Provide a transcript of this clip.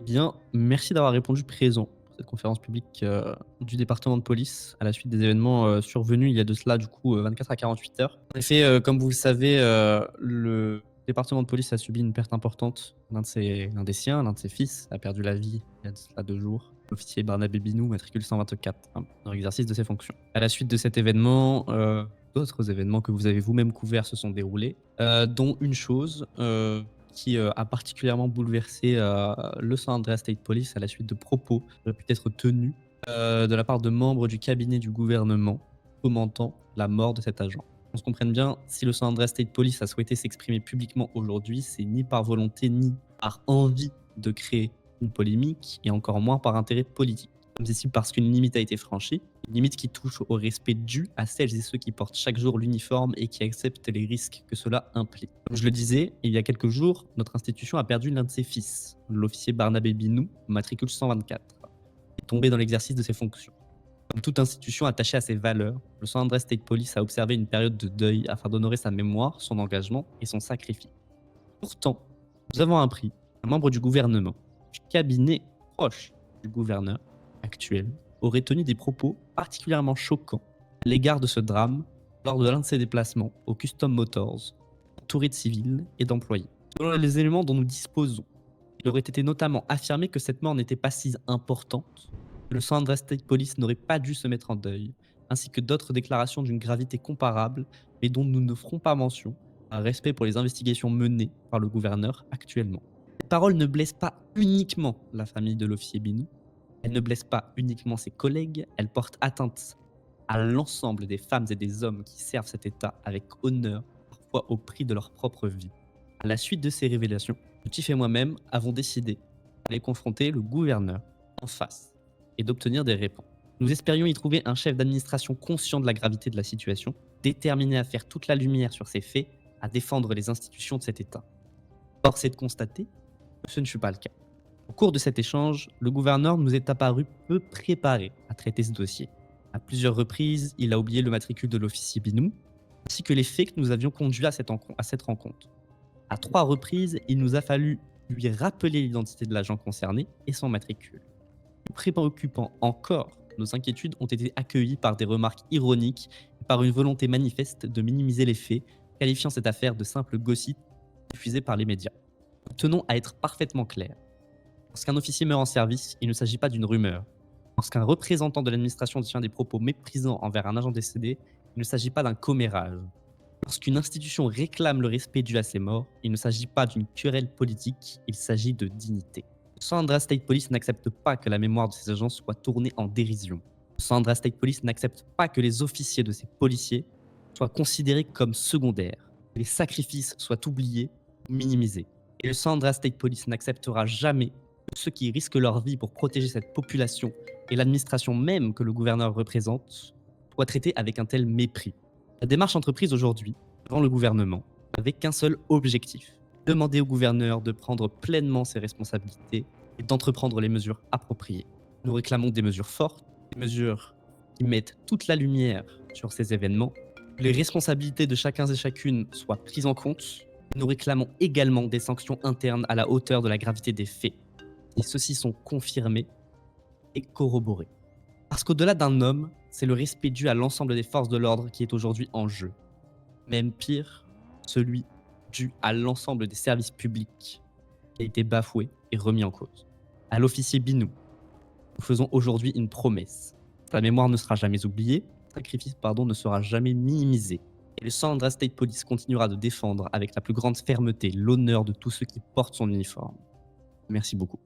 Bien, merci d'avoir répondu présent pour cette conférence publique, du département de police à la suite des événements, survenus il y a de cela du coup, 24 à 48 heures. En effet, comme vous le savez, le département de police a subi une perte importante. L'un des siens, l'un de ses fils a perdu la vie il y a de cela 2 jours. L'officier Barnabé Binou, matricule 124, hein, dans l'exercice de ses fonctions. À la suite de cet événement, d'autres événements que vous avez vous-même couverts se sont déroulés, dont une chose, qui a particulièrement bouleversé le San Andreas State Police à la suite de propos qui auraient pu être tenus de la part de membres du cabinet du gouvernement commentant la mort de cet agent. On se comprenne bien, si le San Andreas State Police a souhaité s'exprimer publiquement aujourd'hui, c'est ni par volonté ni par envie de créer une polémique et encore moins par intérêt politique. Comme ici parce qu'une limite a été franchie, une limite qui touche au respect dû à celles et ceux qui portent chaque jour l'uniforme et qui acceptent les risques que cela implique. Comme je le disais, il y a quelques jours, notre institution a perdu l'un de ses fils, l'officier Barnabé Binou, matricule 124, est tombé dans l'exercice de ses fonctions. Comme toute institution attachée à ses valeurs, le San Andreas State Police a observé une période de deuil afin d'honorer sa mémoire, son engagement et son sacrifice. Pourtant, nous avons appris qu'un membre du gouvernement, du cabinet proche du gouverneur actuel, aurait tenu des propos particulièrement choquants à l'égard de ce drame lors de l'un de ses déplacements au Custom Motors, entouré de civils et d'employés. Selon les éléments dont nous disposons, il aurait été notamment affirmé que cette mort n'était pas si importante, que le San Andreas State Police n'aurait pas dû se mettre en deuil, ainsi que d'autres déclarations d'une gravité comparable, mais dont nous ne ferons pas mention, par respect pour les investigations menées par le gouverneur actuellement. Ces paroles ne blessent pas uniquement la famille de l'officier Binou, elles ne blessent pas uniquement ses collègues, elles portent atteinte à l'ensemble des femmes et des hommes qui servent cet État avec honneur, parfois au prix de leur propre vie. À la suite de ces révélations, Motif et moi-même avons décidé d'aller confronter le gouverneur en face et d'obtenir des réponses. Nous espérions y trouver un chef d'administration conscient de la gravité de la situation, déterminé à faire toute la lumière sur ces faits, à défendre les institutions de cet État. Force est de constater que ce ne fut pas le cas. Au cours de cet échange, le gouverneur nous est apparu peu préparé à traiter ce dossier. À plusieurs reprises, il a oublié le matricule de l'officier Binou, ainsi que les faits que nous avions conduits à cette rencontre. À 3 reprises, il nous a fallu lui rappeler l'identité de l'agent concerné et son matricule. Plus préoccupant encore, nos inquiétudes ont été accueillies par des remarques ironiques et par une volonté manifeste de minimiser les faits, qualifiant cette affaire de simple gossip diffusé par les médias. Nous tenons à être parfaitement clairs. Lorsqu'un officier meurt en service, il ne s'agit pas d'une rumeur. Lorsqu'un représentant de l'administration tient des propos méprisants envers un agent décédé, il ne s'agit pas d'un commérage. Lorsqu'une institution réclame le respect dû à ses morts, il ne s'agit pas d'une querelle politique, il s'agit de dignité. Le San Andreas State Police n'accepte pas que la mémoire de ses agents soit tournée en dérision. Le San Andreas State Police n'accepte pas que les officiers de ses policiers soient considérés comme secondaires, que les sacrifices soient oubliés ou minimisés. Et le San Andreas State Police n'acceptera jamais que ceux qui risquent leur vie pour protéger cette population et l'administration même que le gouverneur représente soient traités avec un tel mépris. La démarche entreprise aujourd'hui devant le gouvernement n'avait qu'un seul objectif, demander au gouverneur de prendre pleinement ses responsabilités et d'entreprendre les mesures appropriées. Nous réclamons des mesures fortes, des mesures qui mettent toute la lumière sur ces événements, que les responsabilités de chacun et chacune soient prises en compte. Nous réclamons également des sanctions internes à la hauteur de la gravité des faits, et ceux-ci sont confirmés et corroborés. Parce qu'au-delà d'un homme, c'est le respect dû à l'ensemble des forces de l'ordre qui est aujourd'hui en jeu. Même pire, celui dû à l'ensemble des services publics qui a été bafoué et remis en cause. À l'officier Binou, nous faisons aujourd'hui une promesse. Sa mémoire ne sera jamais oubliée, son sacrifice ne sera jamais minimisé. Et le San Andreas State Police continuera de défendre avec la plus grande fermeté l'honneur de tous ceux qui portent son uniforme. Merci beaucoup.